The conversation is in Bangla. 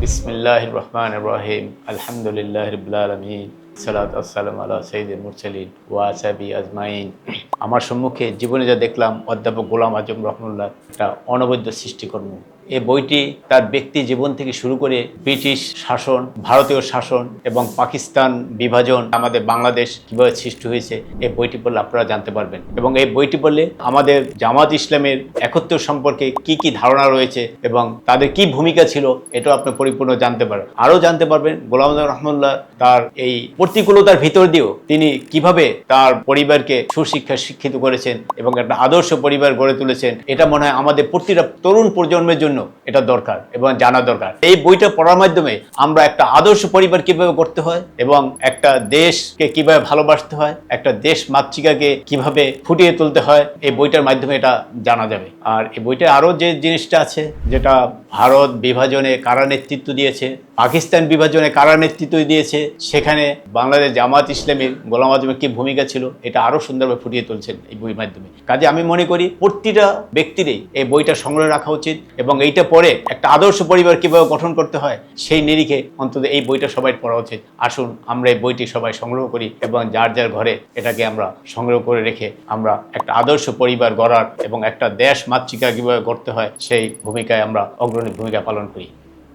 বিসমিল্লাহির রহমানির রহিম আলহামদুলিল্লাহি রাব্বিল আলামিন সালাতু ওয়াসসালামু আলা সাইয়্যিদিল মুরসালিন ওয়া আসহাবিহি আজমাইন। আমার সম্মুখে জীবনে যা দেখলাম অধ্যাপক গোলাম আজম রহমানুল্লাহ একটা অনবদ্য সৃষ্টিকর্ম। এই বইটি তার ব্যক্তি জীবন থেকে শুরু করে ব্রিটিশ শাসন, ভারতীয় শাসন এবং পাকিস্তান বিভাজন, আমাদের বাংলাদেশ কিভাবে সৃষ্টি হয়েছে, এই বইটি পড়লে আপনারা জানতে পারবেন। এবং এই বইটি পড়লে আমাদের জামাত ইসলামের একত্র সম্পর্কে কি কি ধারণা রয়েছে এবং তাদের কি ভূমিকা ছিল, এটাও আপনি পরিপূর্ণ জানতে পারবেন। আরও জানতে পারবেন গোলাম আজম রহমানুল্লাহ তার এই প্রতিকূলতার ভিতর দিয়েও তিনি কিভাবে তার পরিবারকে সুশিক্ষা শিক্ষিত করেছেন এবং একটা আদর্শ পরিবার গড়ে তুলেছেন। এটা মনে হয় আমাদের প্রতিটা তরুণ প্রজন্মের জন্য এটা দরকার এবং জানা দরকার। এই বইটা পড়ার মাধ্যমে আমরা একটা আদর্শ পরিবার কিভাবে করতে হয় এবং একটা দেশকে কিভাবে ভালোবাসতে হয়, একটা দেশ মাতৃকাকে কিভাবে ফুটিয়ে তুলতে হয়, এই বইটার মাধ্যমে এটা জানা যাবে। আর এই বইটা আরও যে জিনিসটা আছে, যেটা ভারত বিভাজনে কারা নেতৃত্ব দিয়েছে, পাকিস্তান বিভাজনে কারা নেতৃত্ব দিয়েছে, সেখানে বাংলাদেশ জামাত ইসলামীর গোলাম আজমের কি ভূমিকা ছিল, এটা আরও সুন্দরভাবে ফুটিয়ে তুলছেন এই বইয়ের মাধ্যমে। কাজে আমি মনে করি প্রতিটা ব্যক্তিরই এই বইটা সংগ্রহ রাখা উচিত এবং এইটা পড়ে একটা আদর্শ পরিবার কিভাবে গঠন করতে হয় সেই নিরিখে অন্তত এই বইটা সবাই পড়া উচিত। আসুন আমরা এই বইটি সবাই সংগ্রহ করি এবং যার যার ঘরে এটাকে আমরা সংগ্রহ করে রেখে আমরা একটা আদর্শ পরিবার গড়ার এবং একটা দেশ মাতৃকা কিভাবে গড়তে হয় সেই ভূমিকায় আমরা অগ্রণী ভূমিকা পালন করি।